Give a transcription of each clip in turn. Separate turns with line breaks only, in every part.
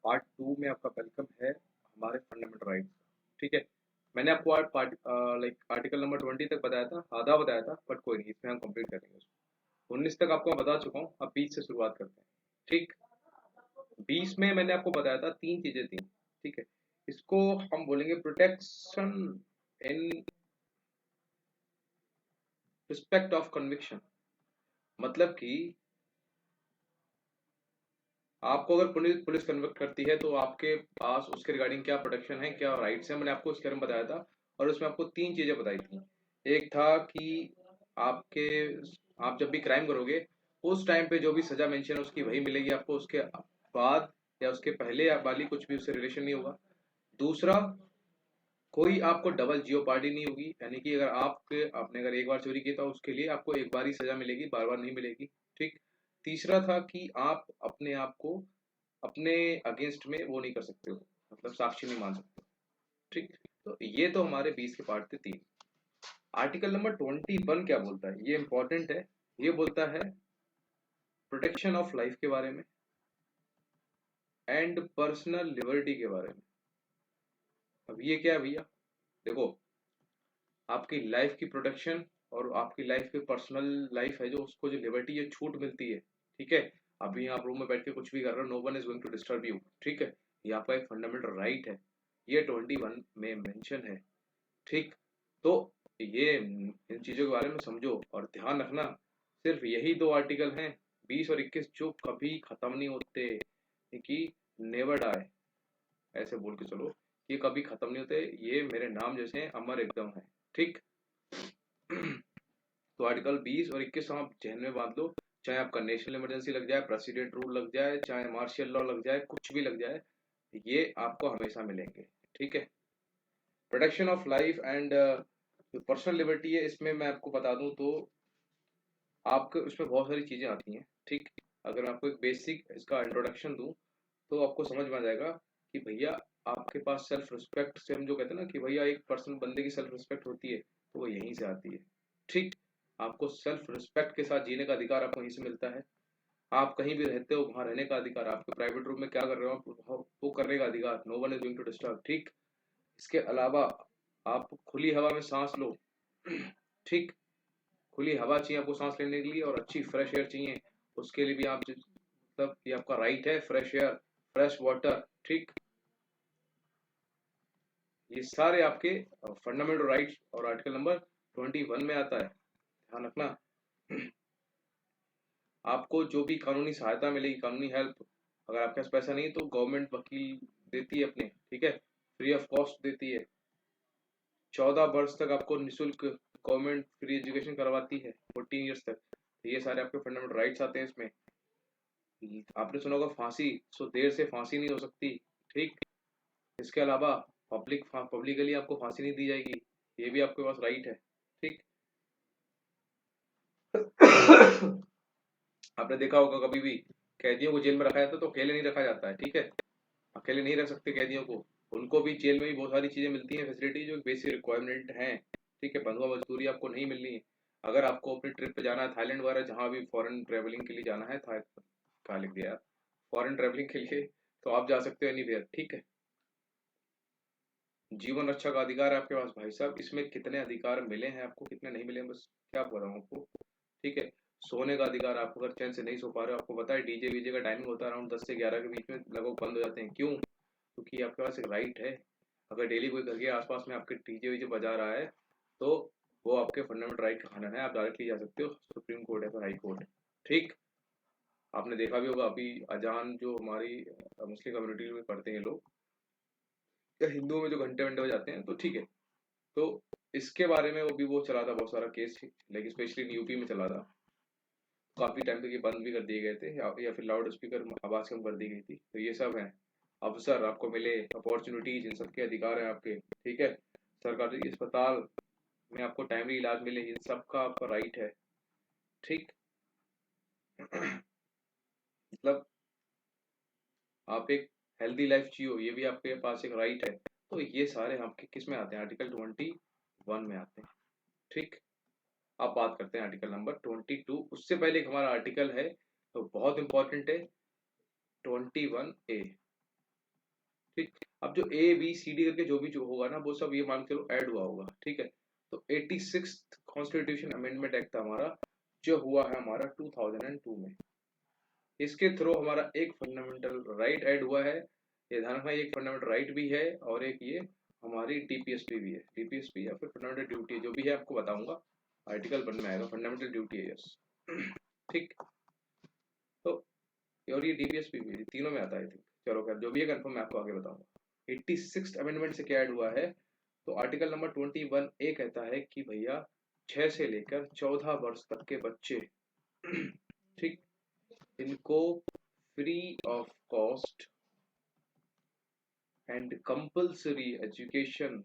Part 2 में आपका welcome है हमारे फंडामेंटल राइट्स। ठीक है, मैंने आपको आर्टिकल नंबर 20 तक बताया था, आधा बताया था, बट कोई नहीं, इसमें हम कंप्लीट करेंगे उसको। 19 तक आपको मैं बता चुका हूँ, अब 20 से शुरुआत करते हैं। ठीक, 20 में मैंने आपको बताया था तीन चीजें थी। ठीक है, इसको हम बोलेंगे protection in respect of conviction. मतलब कि आपको अगर पुलिस पुलिस कन्विक्ट करती है तो आपके पास उसके रिगार्डिंग क्या प्रोटेक्शन है, क्या राइट्स है, मैंने आपको इसके बारे में बताया था। और उसमें आपको तीन चीजें बताई थी। एक था कि आपके आप जब भी क्राइम करोगे उस टाइम पे जो भी सजा मेंशन है उसकी वही मिलेगी आपको, उसके बाद या उसके पहले वाली कुछ भी उससे रिलेशन नहीं होगा। दूसरा, कोई आपको डबल जियोपार्डी नहीं होगी, यानी कि अगर आपने अगर एक बार चोरी की तो उसके लिए आपको एक बार ही सजा मिलेगी, बार बार नहीं मिलेगी। ठीक। तीसरा था कि आप अपने आप को अपने अगेंस्ट में वो नहीं कर सकते हो, मतलब साक्षी नहीं मान सकते। ठीक, तो ये तो हमारे 20 के पार्ट थे तीन। आर्टिकल नंबर 21 क्या बोलता है, ये इंपॉर्टेंट है। ये बोलता है प्रोटेक्शन ऑफ लाइफ के बारे में एंड पर्सनल लिबर्टी के बारे में। अब ये क्या है भैया, देखो, आपकी लाइफ की प्रोटेक्शन और आपकी लाइफ की पर्सनल लाइफ है जो, उसको जो लिबर्टी है, छूट मिलती है। ठीक है, अभी आप रूम में बैठ के कुछ भी कर रहे हो, no one is going to disturb you. ठीक है, ये आपका एक फंडामेंटल राइट है, ये 21 में मेंशन है। ठीक, तो ये इन चीजों के बारे में समझो और ध्यान रखना। सिर्फ यही दो आर्टिकल हैं, 20 और 21, जो कभी खत्म नहीं होते, कि नेवर डाई, ऐसे बोल के चलो, ये कभी खत्म नहीं होते, ये मेरे नाम जैसे हैं, अमर एकदम है। ठीक। तो आर्टिकल 20 और 21 आप जहन में बांध लो, चाहे आपका नेशनल इमरजेंसी लग जाए, प्रेसिडेंट रूल लग जाए, चाहे मार्शियल लॉ लग जाए, कुछ भी लग जाए, ये आपको हमेशा मिलेंगे। ठीक है, प्रोटेक्शन ऑफ लाइफ एंड जो पर्सनल लिबर्टी है, इसमें मैं आपको बता दूं तो आपको इसमें बहुत सारी चीजें आती हैं। ठीक, अगर मैं आपको एक बेसिक इसका इंट्रोडक्शन दूं तो आपको समझ में आ जाएगा कि भैया आपके पास सेल्फ रिस्पेक्ट से, हम जो कहते हैं ना कि भैया एक पर्सन बंदे की सेल्फ रिस्पेक्ट होती है, तो वो यहीं से आती है। ठीक, आपको सेल्फ रिस्पेक्ट के साथ जीने का अधिकार आपको यहीं से मिलता है। आप कहीं भी रहते हो वहां रहने का अधिकार, आपके प्राइवेट रूम में क्या कर रहे हो वो करने का अधिकार, no one is going to disturb. ठीक, इसके अलावा आप खुली हवा में सांस लो। ठीक, खुली हवा चाहिए आपको सांस लेने के लिए, और अच्छी फ्रेश एयर चाहिए, उसके लिए भी आप मतलब ये आपका राइट है, फ्रेश एयर, फ्रेश वाटर। ठीक, ये सारे आपके फंडामेंटल राइट्स और आर्टिकल नंबर 21 में आता है, ध्यान रखना। आपको जो भी कानूनी सहायता मिलेगी, कानूनी हेल्प, अगर आपके पास पैसा नहीं तो गवर्नमेंट वकील देती है अपने, ठीक है, फ्री ऑफ कॉस्ट देती है। 14 वर्ष तक आपको निःशुल्क गवर्नमेंट फ्री एजुकेशन करवाती है, 14 ईयर्स तक। तो ये सारे आपके फंडामेंटल राइट्स आते हैं इसमें। आपने सुना होगा फांसी, सो देर से फांसी नहीं हो सकती। ठीक, इसके अलावा पब्लिकली आपको फांसी नहीं दी जाएगी, ये भी आपके पास राइट है। ठीक। आपने देखा होगा कभी भी कैदियों को जेल में रखा जाता है तो अकेले नहीं रखा जाता है। ठीक है, अकेले नहीं रख सकते कैदियों को, उनको भी जेल में भी बहुत सारी चीजें मिलती हैं, फैसिलिटी जो बेसिक रिक्वायरमेंट हैं। ठीक है, बंधुआ मजदूरी आपको नहीं मिलनी है। अगर आपको अपनी ट्रिप पे जाना है थाईलैंड वगैरह, जहाँ भी फॉरेन ट्रेवलिंग के लिए जाना है, था कहाँ लिख दिया यार, फॉरेन ट्रेवलिंग के लिए, तो आप जा सकते हो एनीवेयर। ठीक है, जीवन रक्षा का अधिकार है आपके पास। भाई साहब, इसमें कितने अधिकार मिले हैं आपको, कितने नहीं मिले हैं, बस क्या बताऊं आपको। ठीक है, सोने का अधिकार, आपको अगर चैन से नहीं सो पा रहे हो, आपको पता है डीजे वीजे का टाइमिंग होता है अराउंड 10 से 11 के बीच में, लगभग बंद हो जाते हैं। क्यों? क्योंकि आपके पास एक राइट है। अगर डेली कोई घर के आसपास में आपके डीजे वीजे बजा रहा है तो वो आपके फंडामेंटल राइट का खनन है, आप डायरेक्टली जा सकते हो सुप्रीम कोर्ट या फिर हाई कोर्ट। ठीक, आपने देखा भी होगा अभी अजान जो हमारी मुस्लिम कम्युनिटी में पढ़ते हैं लोग, या हिंदुओं में जो घंटे वंटे बजाते हैं, तो ठीक है, तो इसके बारे में वो भी वो चला था बहुत सारा केस, लेकिन स्पेशली यूपी में चला था। काफी टाइम तक ये बंद भी कर दिए गए थे, या फिर लाउड स्पीकर आवाज कम कर दी गई थी। तो ये सब है अवसर आपको मिले, अपॉर्चुनिटीज, इन सबके अधिकार हैं आपके। ठीक है, सरकारी अस्पताल में आपको टाइमली इलाज मिले, इन सब का आपका राइट है। ठीक। मतलब आप एक हेल्दी लाइफ जियो, ये भी आपके पास एक राइट है। तो ये सारे आपके किस में आते हैं, आर्टिकल 21 में आते हैं। ठीक, अब बात करते हैं आर्टिकल नंबर 22। उससे पहले एक हमारा आर्टिकल है तो बहुत इंपॉर्टेंट है, 21A। ठीक, अब जो ए बी सी डी करके जो भी जो होगा ना वो सब ये मान के चलो ऐड हुआ होगा, ठीक है। तो 86th कॉन्स्टिट्यूशन अमेंडमेंट एक्ट था हमारा, जो हुआ है हमारा 2002 में। इसके थ्रू हमारा एक फंडामेंटल राइट ऐड हुआ है, ये ध्यान रखना, एक फंडामेंटल राइट भी है और एक ये हमारी डीपीएसपी भी है, डीपीएसपी या फिर फंडामेंटल ड्यूटी है, जो भी है आपको बताऊंगा, आर्टिकल 1 में आएगा, फंडामेंटल ड्यूटी है, यस। ठीक, तो और ये डीपीएसपी भी तीनों में आता है, ठीक। चलो खैर जो भी है कंफर्म मैं आपको आगे बताऊंगा। 86th अमेंडमेंट से क्या ऐड हुआ है, तो आर्टिकल नंबर 21 ए कहता है कि भैया 6 से लेकर 14 वर्ष तक के बच्चे ठीक, इनको free of cost and compulsory education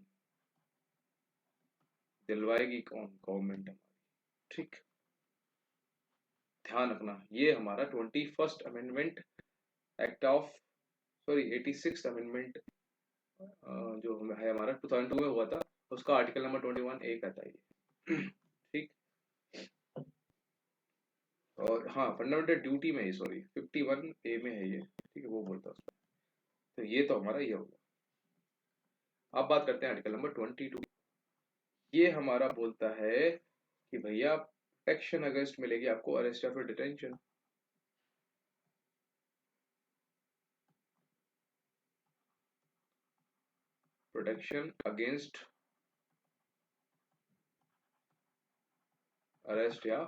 दिलवाएगी कौन, गवर्नमेंट हमारी, ठीक। ध्यान रखना ये हमारा 21st amendment act of, sorry 86th amendment जो है हमारा 2002 में हुआ था, उसका आर्टिकल नंबर 21 ए कहता है ये, ठीक। और हाँ फंडामेंटल ड्यूटी में ही, सॉरी 51 ए में है ये, ठीक है, वो बोलता है उसमें। तो ये तो हमारा ये होगा। अब बात करते हैं आर्टिकल नंबर 22। ये हमारा बोलता है कि भैया प्रोटेक्शन अगेंस्ट मिलेगी आपको अरेस्ट या फिर डिटेंशन। प्रोटेक्शन अगेंस्ट अरेस्ट या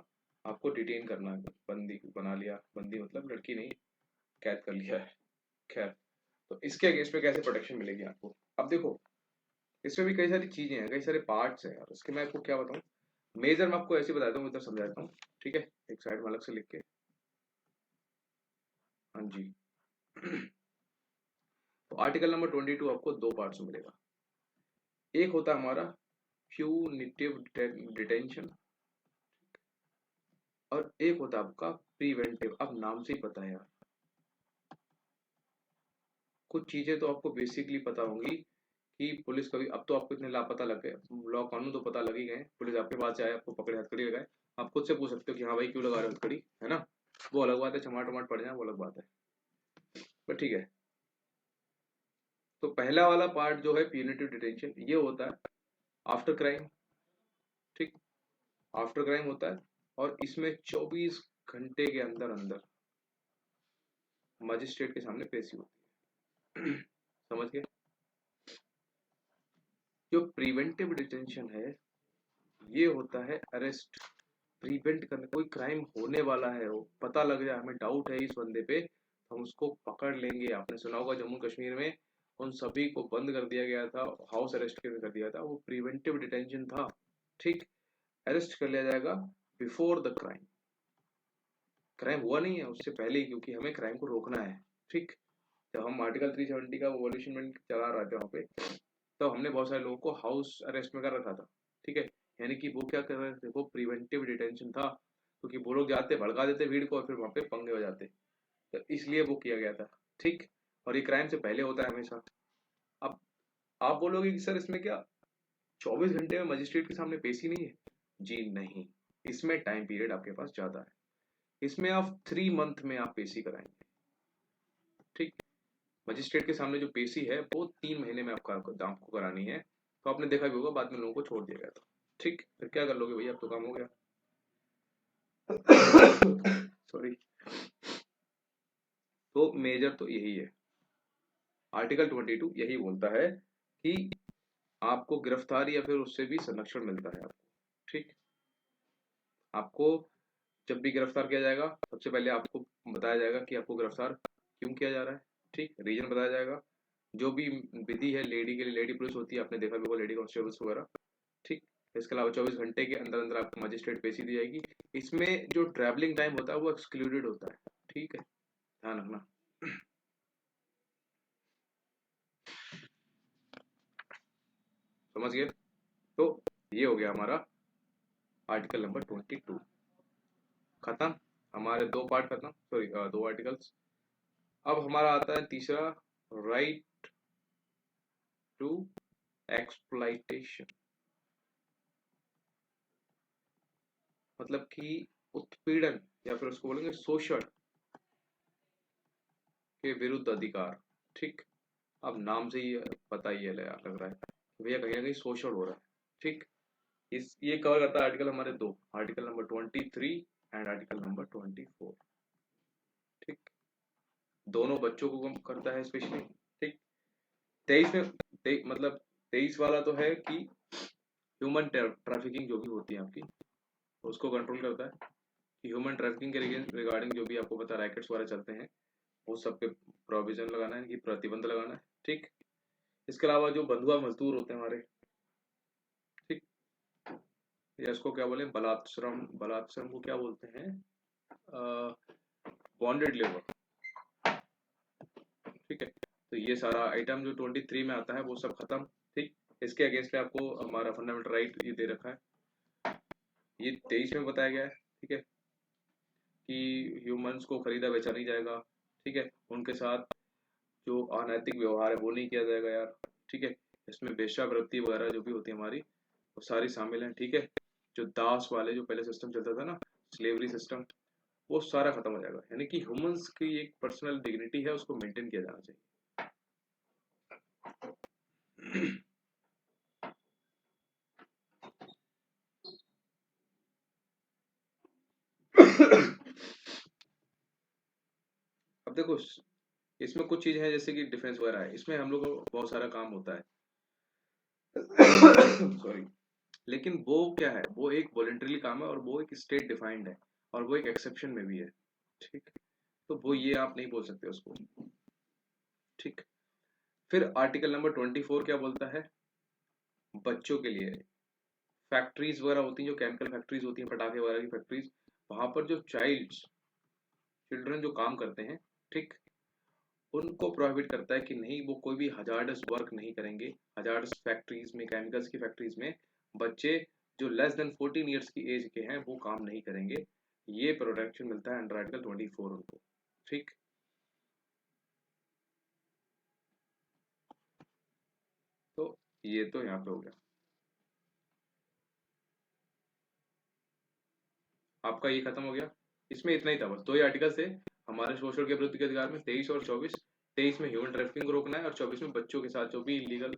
आपको डिटेन करना है, बंदी बना लिया, बंदी मतलब लड़की नहीं, कैद कर लिया है, खैर। तो इसके अगेंस्ट में कैसे प्रोटेक्शन मिलेगी आपको, अब देखो इसमें भी कई सारी चीजें हैं, कई सारे पार्ट्स हैं यार, उसके मैं आपको क्या बताऊं। मेजर मैं आपको ऐसे ही बताता हूँ, इधर समझाता हूँ, ठीक है, एक साइड में अलग से लिख के, हाँ जी। तो आर्टिकल नंबर 22 आपको दो पार्ट्स में मिलेगा। एक होता है हमारा प्यूनिटिव डिटेंशन और एक होता है आपका प्रिवेंटिव। अब नाम से ही पता है यार, कुछ चीजें तो आपको बेसिकली पता होंगी कि पुलिस कभी, अब तो आपको इतने लापता लग गए, लॉ कानून तो पता लग ही गए, पुलिस आपके पास आए आपको पकड़े हथकड़ी लगाए, आप खुद से पूछ सकते हो कि हाँ भाई क्यों लगा रहे हो हथकड़ी, है ना। वो अलग बात है, चमाट वमाट पड़ जाए वो अलग बात है, पर ठीक है। तो पहला वाला पार्ट जो है प्यूनिटिव डिटेंशन, ये होता है आफ्टर क्राइम, ठीक, आफ्टर क्राइम होता है, और इसमें 24 घंटे के अंदर अंदर मजिस्ट्रेट के सामने पेशी होती है। समझ गए। जो प्रिवेंटिव डिटेंशन है ये होता है अरेस्ट, प्रिवेंट करने, कोई क्राइम होने वाला है, वो पता लग जाए, हमें डाउट है इस बंदे पे, हम उसको पकड़ लेंगे। आपने सुना होगा जम्मू कश्मीर में उन सभी को बंद कर दिया गया था, हाउस अरेस्ट कर दिया था, वो प्रिवेंटिव डिटेंशन था, ठीक। अरेस्ट कर लिया जाएगा बिफोर द क्राइम, क्राइम हुआ नहीं है उससे पहले ही, क्योंकि हमें क्राइम को रोकना है, ठीक। जब हम आर्टिकल 370 का वॉल्यूशन चला रहे थे वहाँ पे, तो हमने बहुत सारे लोगों को हाउस अरेस्ट में कर रखा था, ठीक है। यानी कि वो क्या कर रहे थे, वो प्रिवेंटिव डिटेंशन था, क्योंकि वो लोग जाते भड़का देते भीड़ को और फिर वहाँ पे पंगे हो जाते, तो इसलिए वो किया गया था, ठीक। और ये क्राइम से पहले होता है हमेशा। अब आप बोलोगे कि सर इसमें क्या 24 घंटे में मजिस्ट्रेट के सामने पेशी नहीं है, जी नहीं, इसमें टाइम पीरियड आपके पास ज्यादा है, इसमें आप 3 मंथ में आप पेशी कराएंगे, ठीक। मजिस्ट्रेट के सामने जो पेशी है वो 3 महीने में आपको करानी है, तो आपने देखा भी होगा बाद में लोगों को छोड़ दिया गया था, ठीक। फिर क्या कर लोगे भैया, अब तो काम हो गया। सॉरी। तो मेजर तो यही है, आर्टिकल 22 यही बोलता है कि आपको गिरफ्तारी या फिर उससे भी संरक्षण मिलता है आपको, ठीक। आपको जब भी गिरफ्तार किया जाएगा सबसे पहले आपको बताया जाएगा कि आपको गिरफ्तार क्यों किया जा रहा है, ठीक, रीजन बताया जाएगा। जो भी विधि है लेडी के लिए, लेडी पुलिस होती है, आपने देखा भी होगा लेडी कॉन्स्टेबल्स वगैरह, ठीक। इसके अलावा 24 घंटे के अंदर अंदर आपको मजिस्ट्रेट पेशी दी जाएगी। इसमें जो ट्रैवलिंग टाइम होता है वो एक्सक्लूडेड होता है, ठीक है, ध्यान रखना। समझ गए। तो ये हो गया हमारा आर्टिकल नंबर 22 खत्म, हमारे दो पार्ट खत्म, सॉरी दो आर्टिकल्स। अब हमारा आता है तीसरा, राइट टू एक्सप्लॉइटेशन, मतलब कि उत्पीड़न या फिर उसको बोलेंगे शोषण के विरुद्ध अधिकार, ठीक। अब नाम से ही पता ही है लग रहा है भैया कहीं ना कहीं शोषण हो रहा है। ठीक, इस ये कवर करता है आर्टिकल हमारे दो, article number 23 and article number 24। ठीक, दोनों बच्चों को कम करता है स्पेशली। ठीक, 23 में मतलब 23 वाला तो है कि ह्यूमन ट्रैफिकिंग जो भी होती है आपकी, उसको कंट्रोल करता है कि ह्यूमन ट्रैफिकिंग के रिगार्डिंग जो भी आपको पता रैकेट्स वगैरह चलते हैं वो सब पे प्रोविजन लगाना है कि प्रतिबंध लगाना है। ठीक, इसके अलावा जो बंधुआ मजदूर होते हैं हमारे, ठीक, या इसको क्या बोले, बलात्श्रम, बलात्श्रम को क्या बोलते हैं, बॉन्डेड लेबर। ठीक है, तो ये सारा आइटम जो 23 में आता है वो सब खत्म। ठीक, इसके अगेंस्ट में आपको हमारा फंडामेंटल राइट ये दे रखा है, ये 23 में बताया गया है। ठीक है, कि ह्यूमंस को खरीदा बेचा नहीं जाएगा। ठीक है, उनके साथ जो अनैतिक व्यवहार है वो नहीं किया जाएगा यार। ठीक है, इसमें वेश्यावृत्ति वगैरह जो भी होती है हमारी वो सारी शामिल है। ठीक है, जो दास वाले जो पहले सिस्टम चलता था ना, स्लेवरी सिस्टम, वो सारा खत्म हो जाएगा। यानी कि ह्यूमंस की एक पर्सनल डिग्निटी है, उसको मेंटेन किया जाना चाहिए। अब देखो, इसमें कुछ चीज है जैसे कि डिफेंस वगैरह है, इसमें हम लोग को बहुत सारा काम होता है। सॉरी, लेकिन वो क्या है, वो एक वॉलेंटरी काम है और वो एक स्टेट डिफाइंड है और वो एक एक्सेप्शन में भी है। ठीक, तो वो ये आप नहीं बोल सकते उसको। ठीक, फिर आर्टिकल नंबर 24 क्या बोलता है, बच्चों के लिए फैक्ट्रीज वगैरह होती हैं, जो केमिकल फैक्ट्रीज होती हैं, पटाखे वगैरह की फैक्ट्रीज, वहां पर जो चिल्ड्रन जो काम करते हैं, ठीक, उनको प्रोहिबिट करता है कि नहीं, वो कोई भी हजार्डस वर्क नहीं करेंगे। हजार्डस फैक्ट्रीज में, केमिकल्स की फैक्ट्रीज में बच्चे जो लेस देन 14 ईयर्स की एज के हैं वो काम नहीं करेंगे। ये प्रोटेक्शन मिलता है अंडर आर्टिकल 24 उनको। ठीक, तो ये तो यहाँ पे हो गया आपका, ये खत्म हो गया। इसमें इतना ही था, बस दो ही आर्टिकल थे हमारे शोषण के विरुद्ध के अधिकार में, 23 और 24। 23 में ह्यूमन ट्रैफिकिंग को रोकना है और 24 में बच्चों के साथ जो भी इलीगल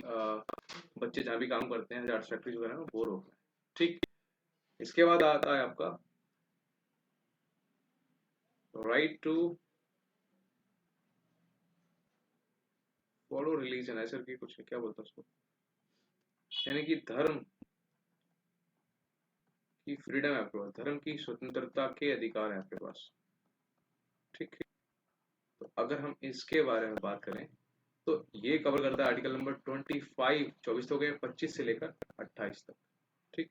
बच्चे जहाँ भी काम करते हैं हजार फैक्ट्रीज वगैरह में, वो रोकना है। ठीक, इसके बाद आता है आपका राइट टू फॉलो रिलीजन, ऐसा की कुछ क्या बोलता है उसको, यानी कि धर्म की फ्रीडम है आपके पास, धर्म की स्वतंत्रता के अधिकार है आपके पास। ठीक है, तो अगर हम इसके बारे में बात करें तो ये कवर करता है आर्टिकल नंबर 25, 24 तो गए, 25 से लेकर 28 तक। ठीक,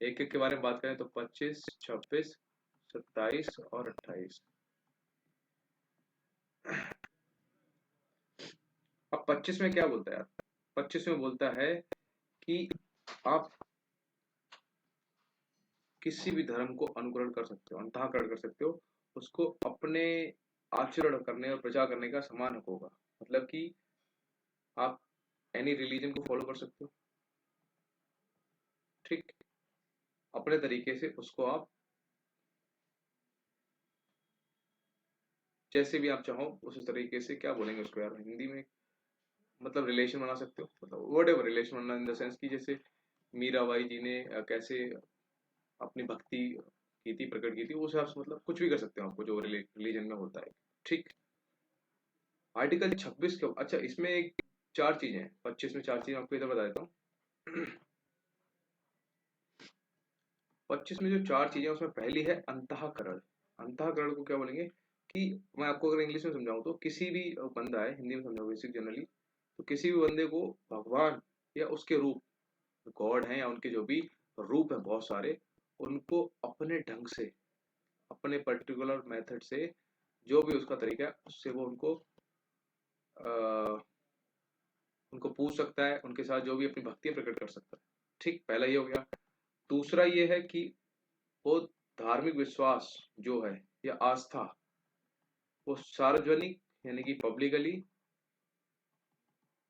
एक एक के बारे में बात करें तो 25, 26, 27 और 28। अब 25 में क्या बोलता है यार, 25 में बोलता है कि आप किसी भी धर्म को अनुकरण कर सकते हो, अंतःकरण कर सकते हो, उसको अपने आचरण करने और प्रचार करने का समान हक होगा। मतलब कि आप एनी रिलीजन को फॉलो कर सकते हो। ठीक, अपने तरीके से उसको आप जैसे भी आप चाहो उस तरीके से, क्या बोलेंगे उसको यार हिंदी में, मतलब रिलेशन बना सकते हो, मतलब वट एवर रिलेशन बनना, इन द सेंस की जैसे मीराबाई जी ने कैसे अपनी भक्ति की थी, प्रकट की थी, उस हिसाब से मतलब कुछ भी कर सकते हो आपको जो रिलीजन में होता है। ठीक, आर्टिकल 26 क्यों, अच्छा इसमें एक चार चीजें हैं, 25 में चार चीजें आपको इधर बता देता हूँ। 25 में जो चार चीजें उसमें पहली है अंतःकरण। अंतःकरण को क्या बोलेंगे कि मैं आपको अगर इंग्लिश में समझाऊं तो किसी भी बंदा है, हिंदी में समझाऊं बेसिक जनरली, तो किसी भी बंदे को भगवान या उसके रूप, गॉड हैं या उनके जो भी रूप हैं बहुत सारे, उनको अपने ढंग से, अपने पर्टिकुलर मेथड से, जो भी उसका तरीका है उससे वो आ, उनको पूछ सकता है, उनके साथ जो भी अपनी भक्ति प्रकट कर सकता है। ठीक, पहला ये हो गया। दूसरा ये है कि वो धार्मिक विश्वास जो है या आस्था, वो सार्वजनिक यानी कि पब्लिकली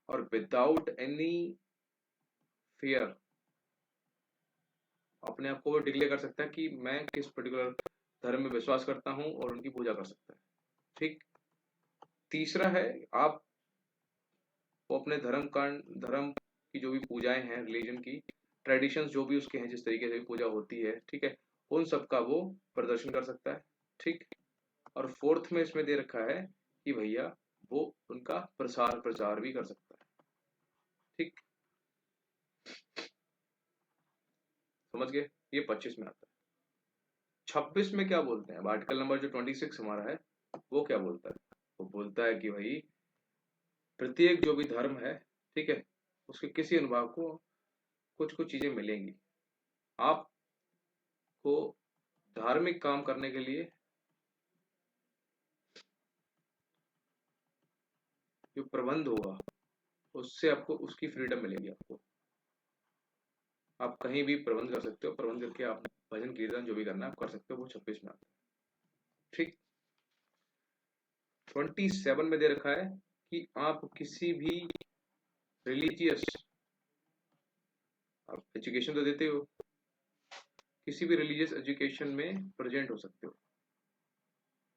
और विदाउट एनी फियर अपने आप को वो डिक्लेयर कर सकता है कि मैं किस पर्टिकुलर धर्म में विश्वास करता हूं और उनकी पूजा कर सकता है। ठीक, तीसरा है आप वो अपने धर्म की जो भी पूजाएं हैं, रिलीजन की ट्रेडिशंस जो भी उसके हैं, जिस तरीके से भी पूजा होती है, ठीक है, उन सब का वो प्रदर्शन कर सकता है, ठीक। और फोर्थ में इसमें दे रखा है कि भैया वो उनका प्रसार प्रचार भी कर सकता है, ठीक। समझ गए? ये 25 में आता है। 26 में क्या बोलते हैं? आर्टिकल नंबर जो 26 हमारा है वो क्या बोलता है? वो बोलता है कि भाई प्रत्येक जो भी धर्म है, ठीक है, उसके किसी अनुभाग को कुछ कुछ चीजें मिलेंगी। आपको धार्मिक काम करने के लिए जो प्रबंध होगा उससे आपको उसकी फ्रीडम मिलेगी। आपको आप कहीं भी प्रबंध कर सकते हो, प्रबंध करके आप भजन कीर्तन जो भी करना है आप कर सकते हो। वो 26 में आता है, ठीक। 27 में दे रखा है कि आप किसी भी रिलीजियस, आप एजुकेशन तो देते हो, किसी भी रिलीजियस एजुकेशन में प्रेजेंट हो सकते हो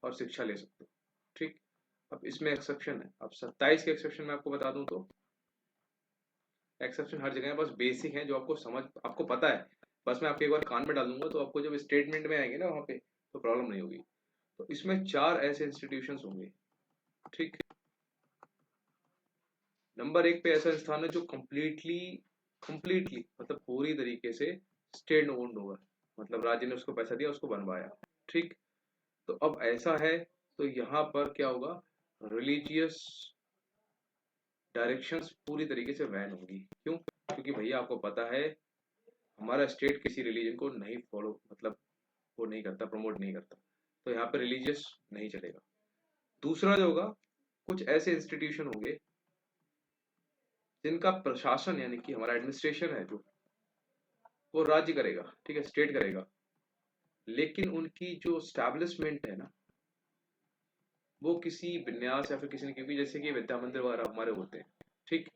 और शिक्षा ले सकते हो, ठीक। अब इसमें एक्सेप्शन है। अब 27 के एक्सेप्शन में आपको बता दूं तो एक्सेप्शन हर जगह है, बस बेसिक है जो आपको पता है। बस मैं आपके एक बार कान में डालूंगा तो आपको जब स्टेटमेंट में आएंगे ना वहां पे तो प्रॉब्लम नहीं होगी। तो इसमें 4 ऐसे इंस्टीट्यूशंस होंगे, ठीक। नंबर 1 पे ऐसा संस्थान है जो कंप्लीटली मतलब पूरी तरीके से स्टेट ओन्ड होगा, मतलब राज्य ने उसको पैसा दिया, उसको बनवाया, ठीक। तो अब ऐसा है तो यहाँ पर क्या होगा, रिलीजियस डायरेक्शंस पूरी तरीके से वैन होगी। क्यों? क्योंकि भैया आपको पता है हमारा स्टेट किसी रिलीजन को नहीं फॉलो, मतलब वो नहीं करता, प्रमोट नहीं करता, तो यहाँ पे रिलीजियस नहीं चलेगा। दूसरा जो होगा, कुछ ऐसे इंस्टीट्यूशन होंगे जिनका प्रशासन यानी कि हमारा एडमिनिस्ट्रेशन है जो वो राज्य करेगा, ठीक है, स्टेट करेगा, लेकिन उनकी जो स्टैब्लिशमेंट है ना वो किसी विन्यास या फिर किसी ने, क्योंकि जैसे कि विद्या मंदिर वगैरह हमारे होते हैं, ठीक।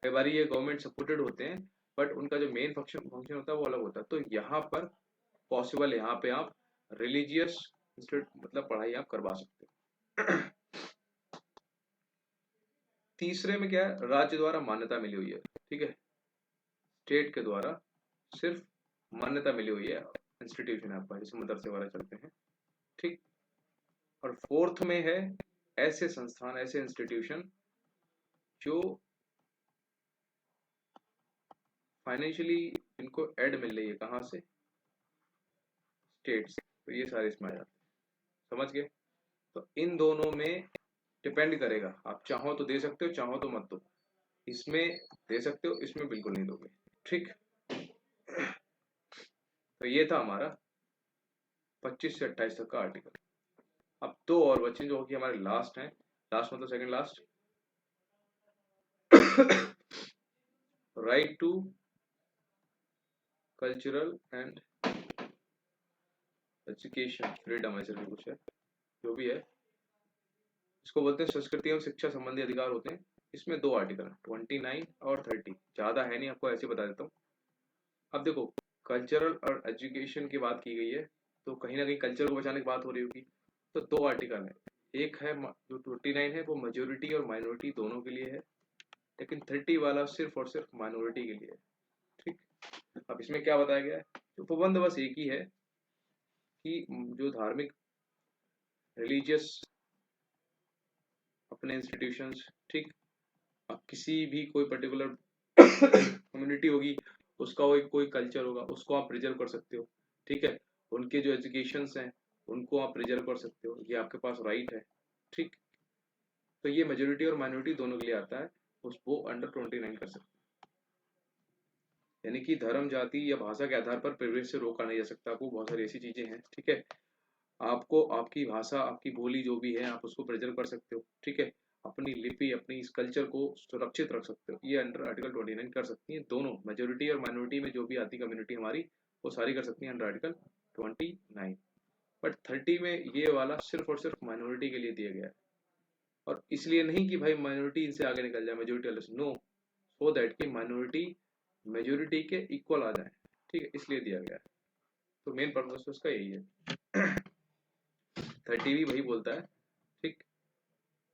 कई बार ये गवर्नमेंट सपोर्टेड होते हैं बट उनका जो मेन फंक्शन होता है वो अलग होता है। तो यहाँ पर पॉसिबल, यहाँ पे आप रिलीजियस मतलब पढ़ाई आप करवा सकते हो। तीसरे में क्या है, राज्य द्वारा मान्यता मिली हुई है, ठीक है, स्टेट के द्वारा सिर्फ मान्यता मिली हुई है इंस्टीट्यूशन है आपका, जैसे मदरसे वगैरह चलते हैं, ठीक। और फोर्थ में है ऐसे संस्थान, ऐसे इंस्टीट्यूशन जो फाइनेंशियली इनको एड मिल रही है, कहाँ से, स्टेट से, तो ये सारे इसमें आ जाते हैं। समझ गए? तो इन दोनों में डिपेंड करेगा, आप चाहो तो दे सकते हो, चाहो तो मत दो। इसमें दे सकते हो, इसमें बिल्कुल नहीं दोगे, ठीक। तो ये था हमारा 25 से 28 तक का आर्टिकल। अब 2 और बच्चे जो कि हमारे लास्ट हैं, लास्ट मतलब second last, right to cultural and education freedom, ऐसे भी कुछ है, जो भी है इसको बोलते हैं संस्कृति एवं शिक्षा संबंधी अधिकार होते हैं। इसमें 2 आर्टिकल है, 29 और 30, ज्यादा है नहीं, आपको ऐसे बता देता हूँ। अब देखो, कल्चरल और एजुकेशन की बात की गई है तो कहीं ना कहीं कल्चर को बचाने की बात हो रही होगी। तो 2 आर्टिकल है, एक है जो 29 है वो मेजोरिटी और माइनॉरिटी दोनों के लिए है, लेकिन 30 वाला सिर्फ और सिर्फ माइनॉरिटी के लिए है, ठीक। अब इसमें क्या बताया गया है, तो प्रबंध बस एक ही है कि जो धार्मिक रिलीजियस अपने इंस्टीट्यूशंस, ठीक, अब किसी भी कोई पर्टिकुलर कम्युनिटी होगी उसका कोई कल्चर होगा, उसको आप प्रिजर्व कर सकते हो, ठीक है। उनके जो एजुकेशंस हैं उनको आप प्रिजर्व कर सकते हो, ये आपके पास राइट है, ठीक। तो ये मेजोरिटी और माइनॉरिटी दोनों के लिए आता है, उसको अंडर 29 कर सकते हैं। यानी कि धर्म, जाति या भाषा के आधार पर प्रवेश से रोका नहीं जा सकता। आपको बहुत सारी ऐसी चीजें हैं, ठीक है, आपको आपकी भाषा, आपकी बोली जो भी है आप उसको प्रिजर्व कर सकते हो, ठीक है, अपनी लिपि, अपनी इस कल्चर को सुरक्षित रख सकते हो। ये अंडर आर्टिकल 29 कर सकती है दोनों, मेजोरिटी और माइनॉरिटी में जो भी आती कम्युनिटी हमारी वो सारी कर सकती है अंडर आर्टिकल 29। बट 30 में ये वाला सिर्फ और सिर्फ माइनॉरिटी के लिए दिया गया है, और इसलिए नहीं कि भाई माइनॉरिटी इनसे आगे निकल जाए मेजोरिटी वाले से, नो, सो दैट कि माइनॉरिटी मेजोरिटी के इक्वल आ जाए, ठीक है, इसलिए दिया गया है। तो मेन पर्पस उसका यही है। 30 भी वही बोलता है, ठीक,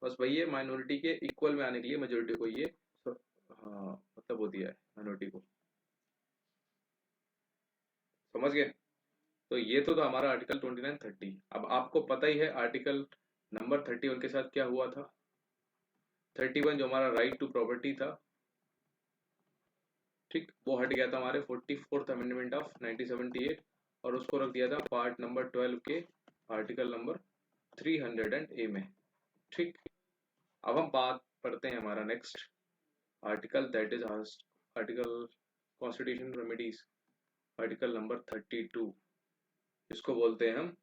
बस वही है, माइनॉरिटी के इक्वल में आने के लिए मेजोरिटी को ये हाँ मतलब वो दिया है माइनॉरिटी को, समझ गए। तो ये तो था हमारा आर्टिकल 29-30। अब आपको पता ही है आर्टिकल नंबर 31 के साथ क्या हुआ था। 31 जो हमारा राइट टू प्रॉपर्टी था, ठीक, वो हट गया था हमारे 44th अमेंडमेंट ऑफ 1978 और उसको रख दिया था पार्ट नंबर 12 के आर्टिकल नंबर 300 में। ठीक, अब हम बात करते हैं हमारा next article, that is article constitution remedies, article number 32। इसको बोलते हैं हम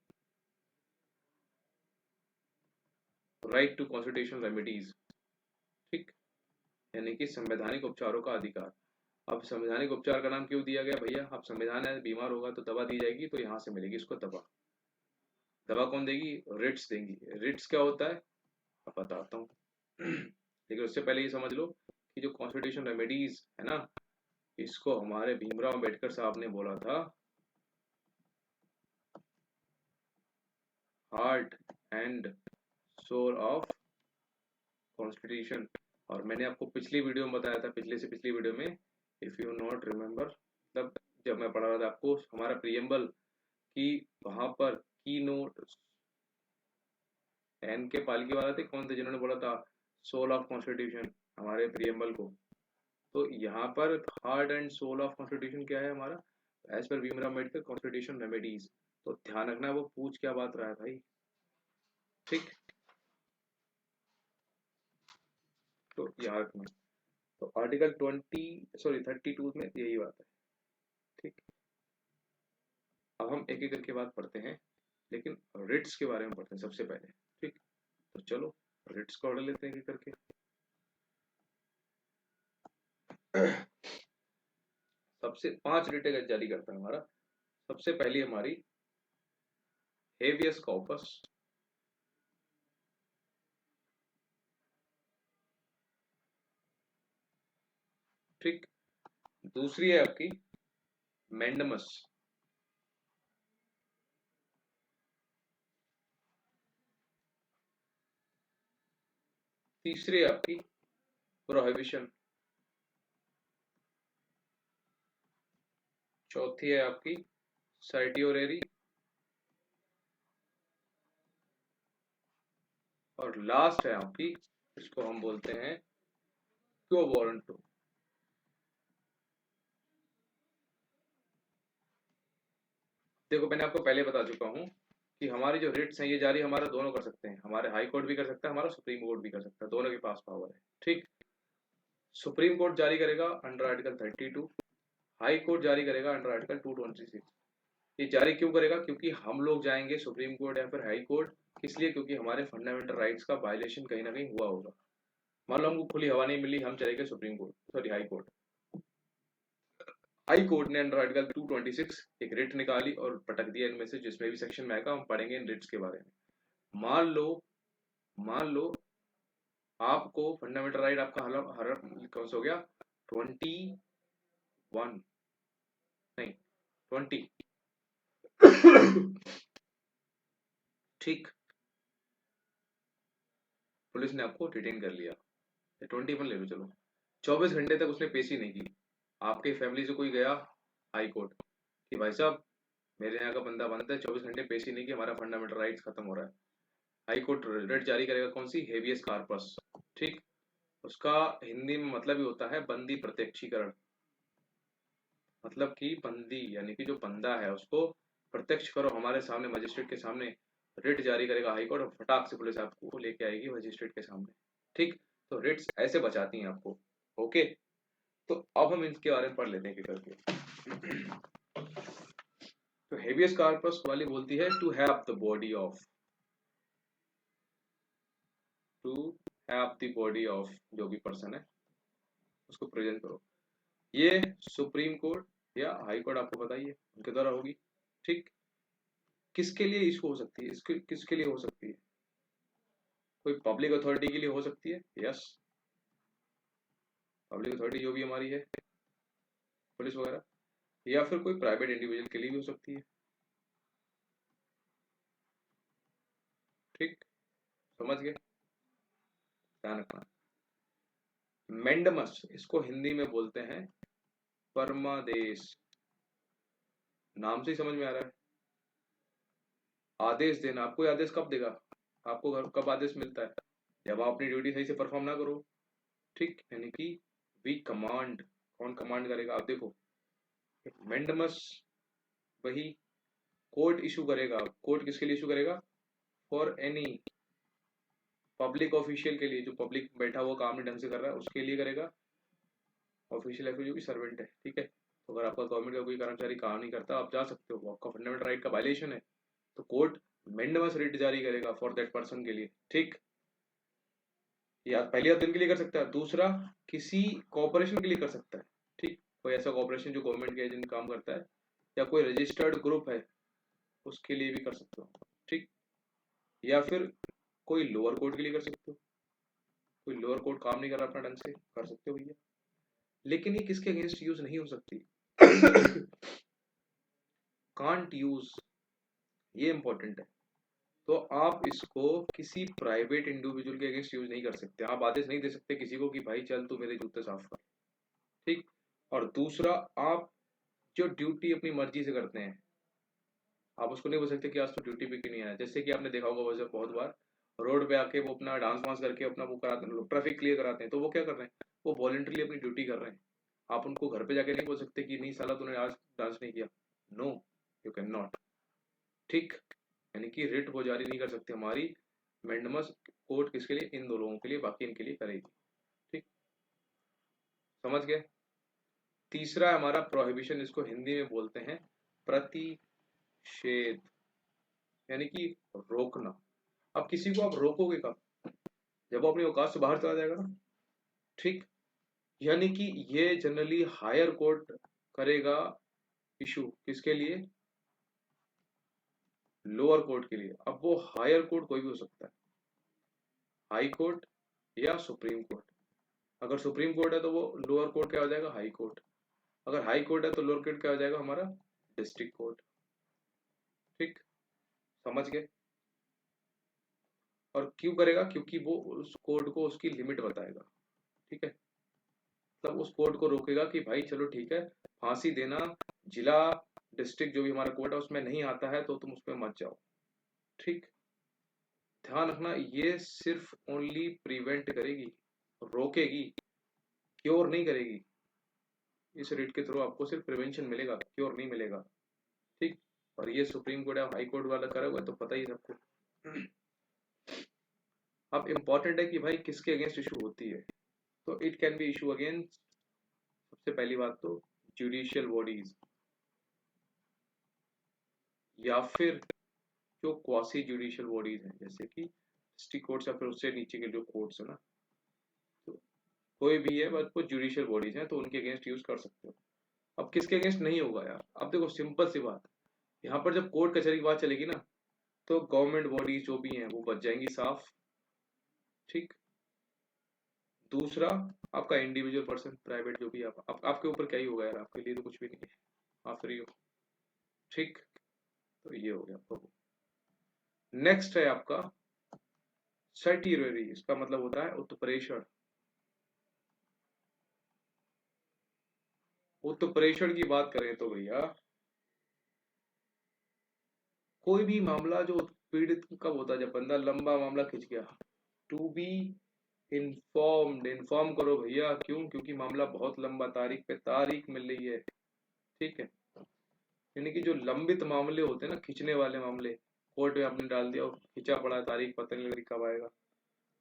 राइट टू कॉन्स्टिट्यूशन रेमेडीज। ठीक, यानी कि संवैधानिक उपचारों का अधिकार। अब संवैधानिक उपचार का नाम क्यों दिया गया भैया, अब संविधान है, बीमार होगा तो दवा दी जाएगी, तो यहाँ से मिलेगी इसको दवा। दवा कौन देगी, रिट्स देंगी। रिट्स क्या होता है अब बताता हूँ लेकिन उससे पहले ये समझ लो कि जो कॉन्स्टिट्यूशन रेमेडीज है ना, इसको हमारे भीमराव अंबेडकर साहब ने बोला था heart and soul of constitution. और मैंने आपको पिछली वीडियो में बताया था, पिछले से पिछली वीडियो में, इफ यू नॉट रिमेम्बर, मतलब जब मैं पढ़ा रहा था आपको हमारा प्रियम्बल की, वहां पर की नोट एन के पालकी वाला थे, कौन थे जिन्होंने बोला था सोल ऑफ कॉन्स्टिट्यूशन हमारे प्रियम्बल को। तो यहाँ पर heart and soul of constitution क्या है हमारा, as per Bhimrao Ambedkar constitution remedies. तो ध्यान रखना वो पूछ क्या बात रहा है भाई। ठीक, तो याद रखना। तो आर्टिकल 32 में यही बात है। ठीक, अब हम एक एक करके बात पढ़ते हैं, लेकिन रिट्स के बारे में पढ़ते हैं सबसे पहले। ठीक, तो चलो रिट्स को ऑर्डर लेते हैं एक एक करके। सबसे 5 रिटें जारी करता है हमारा। सबसे पहली हमारी हेबियस कॉर्पस, ठीक। दूसरी है आपकी मैंडमस, तीसरी है आपकी प्रोहिबिशन, चौथी है आपकी सर्टियोरेरी, और लास्ट है आपकी, इसको हम बोलते हैं क्यो वारंटो। देखो मैंने आपको पहले बता चुका हूं कि हमारी जो रिट्स हैं ये जारी हमारा दोनों कर सकते हैं, हमारे हाई कोर्ट भी कर सकता है, हमारा सुप्रीम कोर्ट भी कर सकता है, दोनों के पास पावर है। ठीक, सुप्रीम कोर्ट जारी करेगा अंडर आर्टिकल 32, हाई कोर्ट जारी करेगा अंडर आर्टिकल 226। ये जारी क्यों करेगा, क्योंकि हम लोग जाएंगे सुप्रीम कोर्ट या फिर हाई कोर्ट, इसलिए क्योंकि हमारे फंडामेंटल राइट्स का वायलेशन कहीं ना कहीं हुआ होगा। मान लो हमको खुली हवा नहीं मिली, हम चले गए supreme court, sorry high court. High court ने अंडर आर्टिकल 226 एक रिट निकाली और पटक दिया इनमें से, जिसमें भी सेक्शन में आएगा हम पढ़ेंगे इन रिट्स के बारे में। मान लो आपको फंडामेंटल राइट आपका हर कौन सा हो गया, 21, नहीं 20 ठीक, पुलिस ने आपको डिटेन कर लिया, 21 ले लो चलो, 24 घंटे तक उसने पेशी नहीं की। आपके फैमिली से कोई गया हाई कोर्ट कि भाई साहब मेरे यहाँ का बंदा बनता है, 24 घंटे पेशी नहीं की, हमारा फंडामेंटल राइट्स खत्म हो रहा है। हाई कोर्ट रिट जारी करेगा, कौन सी, हेबियस कार्पस। ठीक, उसका हिंदी में मतलब ही होता है बंदी प्रत्यक्षीकरण। मतलब कि बंदी यानी कि जो बंदा है उसको प्रत्यक्ष करो हमारे सामने, मजिस्ट्रेट के सामने। रिट जारी करेगा हाई कोर्ट और फटाक से पुलिस आपको लेके आएगी मजिस्ट्रेट के सामने। ठीक, तो रिट्स ऐसे बचाती हैं आपको। ओके, तो अब हम इनके बारे में पढ़ लेते हैं करके। तो हेबियस कार्पस वाली बोलती है to have the body of, to have the body of जो भी पर्सन है उसको प्रेजेंट करो। ये सुप्रीम कोर्ट या हाई कोर्ट आपको बताइए उनके द्वारा होगी। ठीक, किसके लिए इशू हो सकती है, इसके किसके लिए हो सकती है, कोई पब्लिक अथॉरिटी के लिए हो सकती है, यस, पब्लिक अथॉरिटी जो भी हमारी है पुलिस वगैरह, या फिर कोई प्राइवेट इंडिविजुअल के लिए भी हो सकती है। ठीक, समझ गए, ध्यान रखना। मेंडमस, इसको हिंदी में बोलते हैं परमादेश। नाम से ही समझ में आ रहा है, आदेश देना। आपको ये आदेश कब देगा? आपको कब आदेश मिलता है? जब आप अपनी ड्यूटी सही से परफॉर्म ना करो। ठीक, यानी कि वी कमांड। कौन कमांड करेगा? आप देखो, मेंडमस वही कोर्ट इशू करेगा। कोर्ट किसके लिए इशू करेगा? फॉर एनी पब्लिक ऑफिशियल के लिए, जो पब्लिक बैठा हुआ काम नहीं ढंग से कर रहा है उसके लिए करेगा। ऑफिशियल है जो भी सर्वेंट है, ठीक है। तो अगर आपका गवर्नमेंट का कोई कर्मचारी काम नहीं करता, आप जा सकते हो, वो आपका फंडामेंटल राइट का वायलेशन है, तो कोर्ट मेंडमस रिट जारी करेगा फॉर दैट पर्सन के लिए। ठीक, या पहली बात तो इनके लिए कर सकता है, दूसरा किसी कॉर्पोरेशन के लिए कर सकता है। ठीक, कोई ऐसा कॉर्पोरेशन जो गवर्नमेंट के एजेंट काम करता है, या कोई रजिस्टर्ड ग्रुप है उसके लिए भी कर सकते हो। ठीक, या फिर कोई लोअर कोर्ट के लिए कर सकते हो, कोई लोअर कोर्ट काम नहीं कर रहा अपना ढंग से, कर सकते हो भैया। लेकिन ये किसके अगेंस्ट यूज नहीं हो सकती? कांट यूज, ये इंपॉर्टेंट है। तो आप इसको किसी प्राइवेट इंडिविजुअल के अगेंस्ट यूज नहीं कर सकते। आप आदेश नहीं दे सकते किसी को कि भाई चल तू मेरे जूते साफ कर। ठीक, और दूसरा, आप जो ड्यूटी अपनी मर्जी से करते हैं, आप उसको नहीं बोल सकते कि आज तो ड्यूटी पे क्यों नहीं आया। जैसे कि आपने देखा होगा वैसे बहुत बार रोड पे आके वो अपना डांस वांस करके अपना वो कराते हैं, ट्रैफिक क्लियर कराते हैं, तो वो क्या कर रहे हैं? वो वॉलंटरली अपनी ड्यूटी कर रहे हैं। आप उनको घर पे जाके नहीं बोल सकते कि नहीं साला तूने आज डांस नहीं किया। No, you can not. ठीक, यानी कि रिट वो जारी नहीं कर सकते हमारी मेंडमस कोर्ट। किसके लिए? इन दो लोगों के लिए, बाकी इनके लिए करेगी। ठीक, समझ गए? तीसरा हमारा प्रोहिबिशन, इसको हिंदी में बोलते हैं प्रतिषेध, यानी कि रोकना। अब किसी को आप रोकोगे कब? जब वो अपनी औकात से बाहर चला जाएगा ना। ठीक, यानी कि ये जनरली हायर कोर्ट करेगा इशू, किसके लिए? लोअर कोर्ट के लिए। अब वो हायर कोर्ट कोई भी हो सकता है, हाई कोर्ट या सुप्रीम कोर्ट। अगर सुप्रीम कोर्ट है तो वो लोअर कोर्ट क्या हो जाएगा? High court. अगर हाई कोर्ट है तो लोअर कोर्ट क्या हो जाएगा? हमारा डिस्ट्रिक्ट कोर्ट। ठीक, समझ गए? और क्यों करेगा? क्योंकि वो उस कोर्ट को उसकी लिमिट बताएगा। ठीक है, तब उस कोर्ट को रोकेगा कि भाई चलो ठीक है, फांसी देना जिला डिस्ट्रिक्ट जो भी हमारा कोर्ट है उसमें नहीं आता है तो तुम उसमें मत जाओ। ठीक, ध्यान रखना, ये सिर्फ ओनली प्रिवेंट करेगी, रोकेगी, क्योर नहीं करेगी। इस रिट के थ्रू आपको सिर्फ प्रिवेंशन मिलेगा, क्योर नहीं मिलेगा। ठीक, और ये सुप्रीम कोर्ट या हाई कोर्ट वाला करा हुआ है तो पता ही है सबको। अब इंपॉर्टेंट है कि भाई किसके अगेंस्ट इशू होती है। तो it can be issue against, सबसे पहली बात तो जुडिशियल बॉडीज, या फिर जो क्वासी जुडिशियल बॉडीज हैं, जैसे कि डिस्ट्रिक्ट कोर्ट्स या फिर उससे नीचे के जो कोर्ट्स है ना, तो कोई भी है बट वो जुडिशियल बॉडीज हैं तो उनके अगेंस्ट यूज कर सकते हो। अब किसके अगेंस्ट नहीं होगा यार? अब देखो सिंपल सी बात, यहाँ पर जब कोर्ट कचहरी की बात चलेगी ना, तो गवर्नमेंट बॉडीज जो भी हैं वो बच जाएंगी साफ। ठीक, दूसरा, आपका इंडिविजुअल पर्सन, प्राइवेट जो भी आपके ऊपर क्या ही होगा यार, आपके लिए तो कुछ भी नहीं है, आप फ्री हो। ठीक, तो ये हो गया आपका। नेक्स्ट है आपका सर्टियरी, इसका मतलब होता है उत्प्रेषण। उत्प्रेषण की बात करें तो भैया, कोई भी मामला जो पीड़ित कब होता है? जब बंदा लंबा मामला खिंच गया। टू बी इन्फॉर्म्ड, इन्फॉर्म करो भैया। क्यों? क्योंकि मामला बहुत लंबा, तारीख पे तारीख मिल रही है। ठीक है, यानी कि जो लंबित मामले होते हैं ना, खिंचने वाले मामले, कोर्ट में आपने डाल दिया और खिंचा पड़ा है, तारीख पता नहीं लग रही कब आएगा,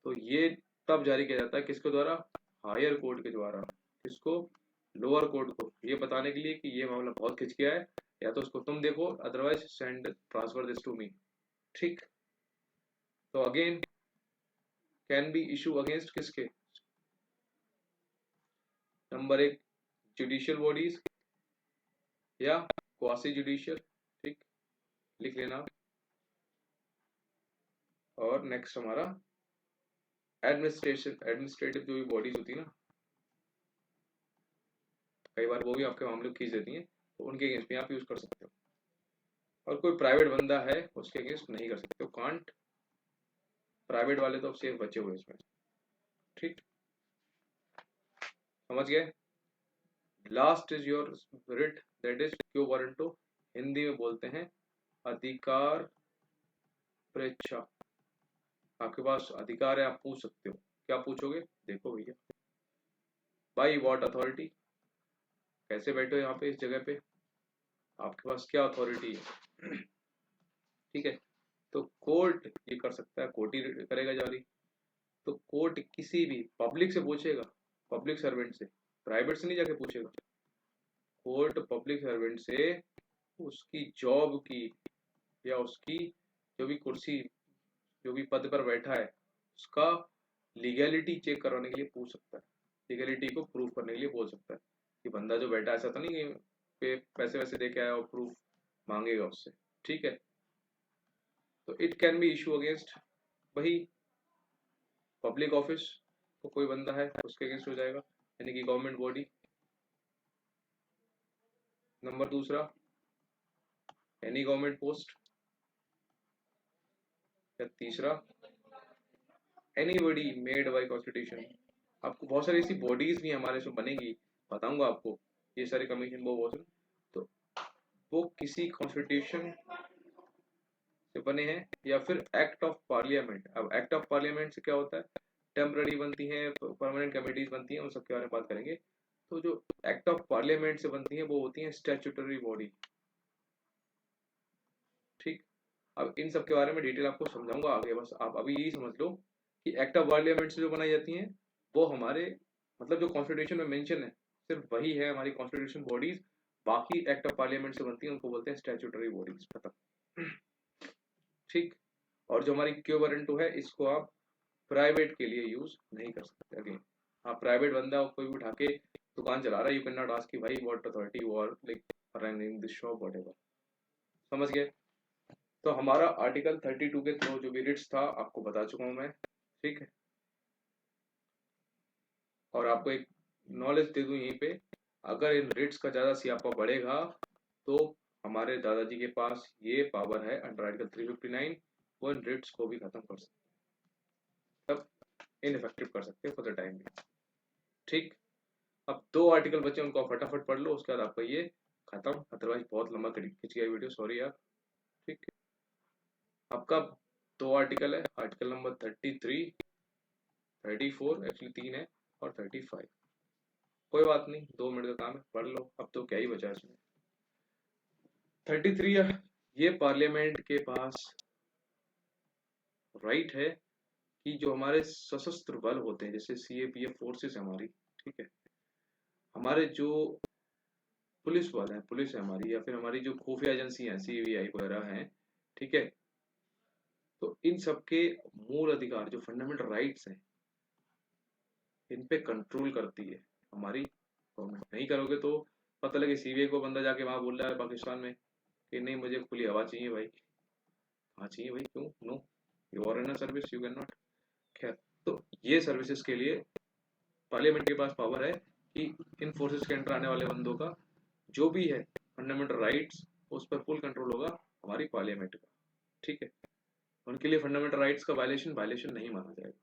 तो ये तब जारी किया जाता है किसके द्वारा? हायर कोर्ट के द्वारा। किसको? लोअर कोर्ट को, ये बताने के लिए कि ये मामला बहुत खिंच गया है, या तो उसको तुम देखो, otherwise send transfer this to me. ठीक, तो again can be issue against किसके? नंबर एक, जुडिशियल बॉडीज या क्वासी जुडिशियल। ठीक, लिख लेना। और नेक्स्ट हमारा एडमिनिस्ट्रेशन, एडमिनिस्ट्रेटिव जो भी बॉडीज होती है ना, कई बार वो भी आपके मामले को खींच देती हैं, तो उनके अगेंस्ट भी आप यूज कर सकते हो। और कोई प्राइवेट बंदा है उसके अगेंस्ट नहीं कर सकते हो, कांट। प्राइवेट वाले तो अब सेफ बचे हुए इसमें। ठीक, समझ गए। Last is your writ, that is क्यो वारंटो, हिंदी में बोलते हैं अधिकार परीक्षा। आपके पास अधिकार है, आप पूछ सकते हो। क्या पूछोगे? देखो भैया, बाई व्हाट अथॉरिटी, कैसे बैठे हो यहाँ पे इस जगह पे, आपके पास क्या अथॉरिटी है। ठीक है, तो कोर्ट ये कर सकता है, कोर्ट ही करेगा जारी। तो कोर्ट किसी भी पब्लिक से पूछेगा, पब्लिक सर्वेंट से, प्राइवेट से नहीं जाके पूछेगा। कोर्ट पब्लिक सर्वेंट से उसकी जॉब की या उसकी जो भी कुर्सी, जो भी पद पर बैठा है, उसका लीगैलिटी चेक करवाने के लिए पूछ सकता है, लीगैलिटी को प्रूफ करने के लिए बोल सकता है कि बंदा जो बैठा है, ऐसा तो नहीं कि पैसे वैसे दे के आया और प्रूफ मांगेगा उससे। ठीक है, तो it can be issue against वही पब्लिक ऑफिस, तो कोई बंदा है उसके अगेंस्ट हो जाएगा, यानी कि गवर्नमेंट बॉडी। नंबर दूसरा, एनी गवर्नमेंट पोस्ट। या तीसरा, एनीबॉडी मेड बाय कॉन्स्टिट्यूशन। आपको बहुत सारी ऐसी बॉडीज भी हमारे से बनेगी, बताऊंगा आपको, ये सारे कमीशन वो तो वो किसी कॉन्स्टिट्यूशन से बने हैं या फिर एक्ट ऑफ पार्लियामेंट। अब एक्ट ऑफ पार्लियामेंट से क्या होता है, टेम्पररी बनती हैं, परमानेंट कमेटीज बनती हैं, उन सब के बारे में बात करेंगे। तो जो एक्ट ऑफ पार्लियामेंट से बनती हैं वो होती हैं स्टैट्यूटरी बॉडी। ठीक, अब इन सब के बारे में डिटेल आपको समझाऊंगा आगे, बस आप अभी यही समझ लो कि एक्ट ऑफ पार्लियामेंट से जो बनाई जाती हैं वो हमारे मतलब जो कॉन्स्टिट्यूशन में मेंशन है सिर्फ वही है हमारी कॉन्स्टिट्यूशन बॉडीज। बाकी एक्ट ऑफ पार्लियामेंट से बनती है उनको बोलते हैं स्टैट्यूटरी बॉडीज। खत्म। ठीक, और जो हमारी क्यू वारंटो है इसको आप प्राइवेट के लिए यूज नहीं कर सकते। अगेन, आप प्राइवेट बंदा कोई भी उठा के दुकान चला रहा है, यू कैन नॉट आस्क कि भाई what authority you are like running this shop whatever. समझ गए। तो हमारा आर्टिकल 32 के थ्रू जो भी रिट्स था आपको बता चुका हूं मैं। ठीक है, और आपको एक नॉलेज दे दूं यहीं पे, अगर इन रिट्स का ज्यादा सियापा बढ़ेगा तो हमारे दादाजी के पास ये पावर है अंडर आर्टिकल 359, वो इन रिट्स को भी खत्म कर सकते, तब इनफेक्टिव कर सकते फॉर द टाइम भी। ठीक, अब 2 आर्टिकल बचे, उनको आप फटाफट पढ़ लो, उसके बाद आपका ये खत्म, अदरवाइज बहुत लंबा खिंच गया वीडियो, सॉरी यार। ठीक है, आपका 2 आर्टिकल है, आर्टिकल नंबर 33, 34, एक्चुअली 3 है, और 35। कोई बात नहीं, 2 मिनट का काम है, पढ़ लो। अब तो क्या ही बचा इसमें। 33, ये पार्लियामेंट के पास राइट है कि जो हमारे सशस्त्र बल होते हैं, जैसे सीएपीएफ फोर्सेस है हमारी, ठीक है, हमारे जो पुलिस बल है, पुलिस है हमारी, या फिर हमारी जो खुफिया एजेंसी है सीबीआई वगैरह हैं, ठीक है, तो इन सब के मूल अधिकार जो फंडामेंटल राइट्स हैं इन पे कंट्रोल करती है हमारी गवर्नमेंट। नहीं करोगे तो पता लगे सीबीआई को बंदा जाके वहां बोल रहा है पाकिस्तान में कि नहीं मुझे खुली हवा चाहिए भाई। हाँ चाहिए भाई, क्यों? No, you are in service, you can not. खैर, तो ये सर्विसेज के लिए पार्लियामेंट के पास पावर है कि इन फोर्सेस के अंडर आने वाले बंदों का जो भी है फंडामेंटल राइट्स, उस पर फुल कंट्रोल होगा हमारी पार्लियामेंट का। ठीक है, उनके लिए फंडामेंटल राइट्स का वायलेशन वायलेशन नहीं माना जाएगा,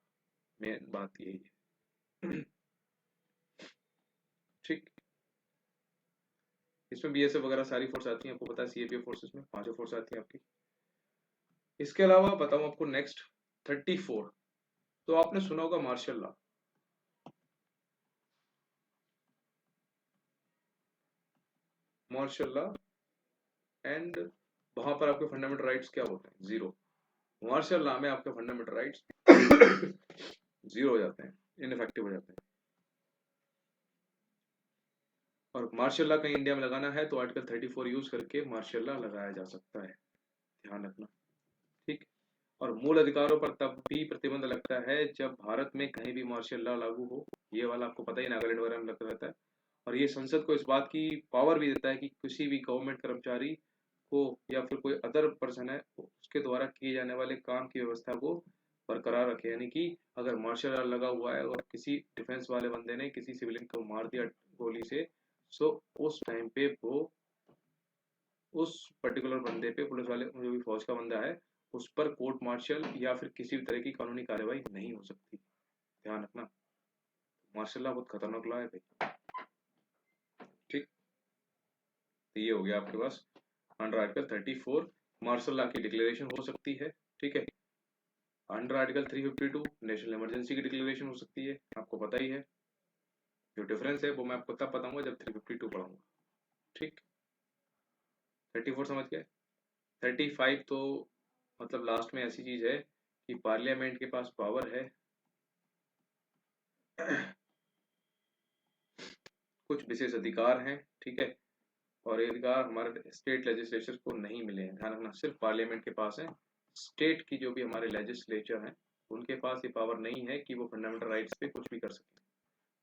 मेन बात यही है। ठीक, इसमें बीएसएफ वगैरह सारी फोर्स आती हैं, आपको पता है सीएपीएफ फोर्सेस में 5 फोर्स आती है आपकी। इसके अलावा बताऊं आपको नेक्स्ट 34, तो आपने सुना होगा martial law. Martial law, and वहां पर आपके फंडामेंटल राइट्स क्या होते हैं? जीरो। मार्शल लॉ में आपके फंडामेंटल राइट्स जीरो हो जाते हैं, इनफेक्टिव हो जाते हैं। और मार्शल लॉ कहीं इंडिया में लगाना है तो आर्टिकल 34 यूज करके मार्शल लॉ लगाया जा सकता है, ध्यान रखना। ठीक, और मूल अधिकारों पर तब भी प्रतिबंध लगता है जब भारत में कहीं भी मार्शल लॉ लागू हो। ये वाला आपको पता ही, नागालैंड वगैरह में लगता रहता है। और ये संसद को इस बात की पावर भी देता है कि किसी भी गवर्नमेंट कर्मचारी को या फिर कोई अदर पर्सन है उसके द्वारा किए जाने वाले काम की व्यवस्था को बरकरार रखे। यानी कि अगर मार्शल लॉ लगा हुआ है और किसी डिफेंस वाले बंदे ने किसी सिविलियन को मार दिया गोली से, सो उस टाइम पे वो उस पर्टिकुलर बंदे पे, पुलिस वाले जो भी फौज का बंदा है, उस पर कोर्ट मार्शल या फिर किसी भी तरह की कानूनी कार्रवाई नहीं हो सकती, ध्यान रखना। मार्शल लॉ बहुत खतरनाक लॉ है भाई। ठीक, तो ये हो गया आपके पास अंडर आर्टिकल 34 मार्शल लॉ की डिक्लेरेशन हो सकती है। ठीक है, अंडर आर्टिकल 352 नेशनल इमरजेंसी की डिक्लेरेशन हो सकती है, आपको पता ही है। जो डिफरेंस है वो मैं आपको तब बताऊंगा जब 352 पढ़ाऊंगा। ठीक, 34 समझ गए। 35 तो मतलब लास्ट में ऐसी चीज है कि पार्लियामेंट के पास पावर है कुछ विशेष अधिकार हैं। ठीक है, और ये अधिकार हमारे स्टेट लेजिस्लेचर को नहीं मिले हैं, ध्यान रखना, सिर्फ पार्लियामेंट के पास है। स्टेट की जो भी हमारे लेजिस्लेचर हैं उनके पास ये पावर नहीं है कि वो फंडामेंटल राइट्स पे कुछ भी कर सके।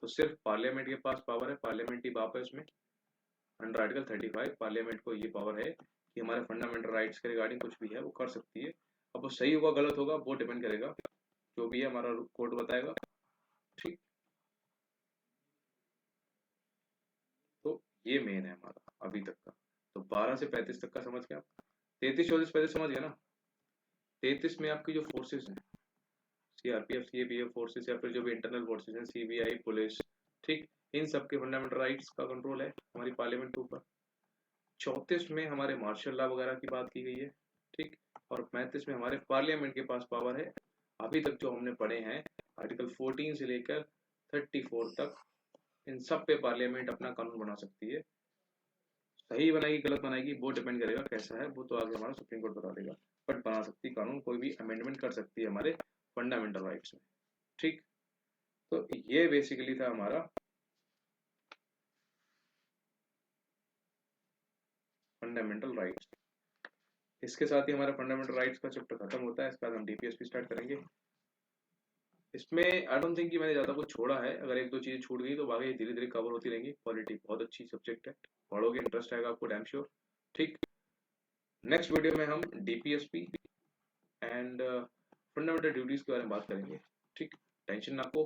तो सिर्फ पार्लियामेंट के पास पावर है, पार्लियामेंट ही बाप है उसमें। अंडर आर्टिकल 35 पार्लियामेंट को ये पावर है कि हमारे फंडामेंटल राइट्स के रिगार्डिंग कुछ भी है वो कर सकती है। अब वो सही होगा गलत होगा वो डिपेंड करेगा, जो भी है हमारा कोर्ट बताएगा। ठीक, तो ये मेन है हमारा अभी तक का। तो 12 से 35 तक का समझ गए आप। 33 34 35 समझ गए ना। 33 में आपकी जो फोर्सेस हैं, सीआरपीएफ सीएपीएफ फोर्सेस या फिर जो भी इंटरनल फोर्सेस हैं, सीबीआई पुलिस, ठीक, इन सब के फंडामेंटल राइट्स का कंट्रोल है हमारी पार्लियामेंट के ऊपर। 34 में हमारे मार्शल लॉ वगैरह की बात की गई है। ठीक, और 35 में हमारे पार्लियामेंट के पास पावर है। अभी तक जो हमने पढ़े हैं आर्टिकल 14 से लेकर 34 तक, इन सब पे पार्लियामेंट अपना कानून बना सकती है। सही बनाएगी गलत बनाएगी वो डिपेंड करेगा कैसा है, वो तो आगे हमारा सुप्रीम कोर्ट बता देगा। बट बना सकती कानून, कोई भी अमेंडमेंट कर सकती है हमारे फंडामेंटल राइट्स में। ठीक, तो ये बेसिकली था हमारा फंडामेंटल राइट्स। इसके साथ ही हमारा फंडामेंटल राइट्स का चैप्टर खत्म होता है। इसके बाद हम डीपीएसपी स्टार्ट करेंगे। इसमें आई डोंट थिंक कि मैंने ज़्यादा कुछ छोड़ा है, अगर एक दो चीज़ें छूट गई तो बाकी धीरे धीरे कवर होती रहेंगी। पॉलिटी बहुत अच्छी सब्जेक्ट है, पढ़ोगे इंटरेस्ट आएगा आपको, डैम श्योर। ठीक, नेक्स्ट वीडियो में हम डीपीएसपी एंड फंडामेंटल ड्यूटीज के बारे में बात करेंगे। ठीक, टेंशन ना आपको,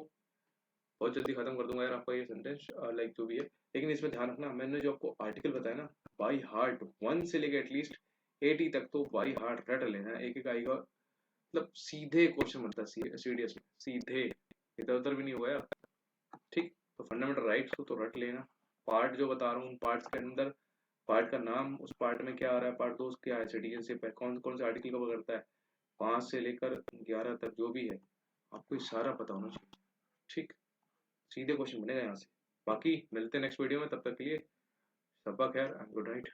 बहुत जल्दी खत्म कर दूंगा यार आपका ये सेंटेंस लाइक जो भी है। लेकिन इसमें ध्यान रखना, मैंने जो आपको आर्टिकल बताया ना, बाई हार्ट 1 से लेकर एटलीस्ट 80 तक तो बाई हार्ट रट लेना, एक एक आएगा। मतलब सीधे क्वेश्चन बनता है सीडीएस में, सीधे, इधर उधर भी नहीं होगा यार। ठीक, तो फंडामेंटल राइट्स को तो रट लेना। पार्ट जो बता रहा हूँ पार्ट्स के अंदर, पार्ट का नाम, उस पार्ट में क्या आ रहा है, पार्ट 2 क्या है, सिटीजनशिप है, कौन कौन से आर्टिकल कवर करता है, 5 से लेकर 11 तक जो भी है आपको ये सारा पता होना चाहिए। ठीक, सीधे क्वेश्चन बनेगा यहाँ से। बाकी मिलते हैं नेक्स्ट वीडियो में, तब तक के लिए सबका खैर एंड गुड नाइट।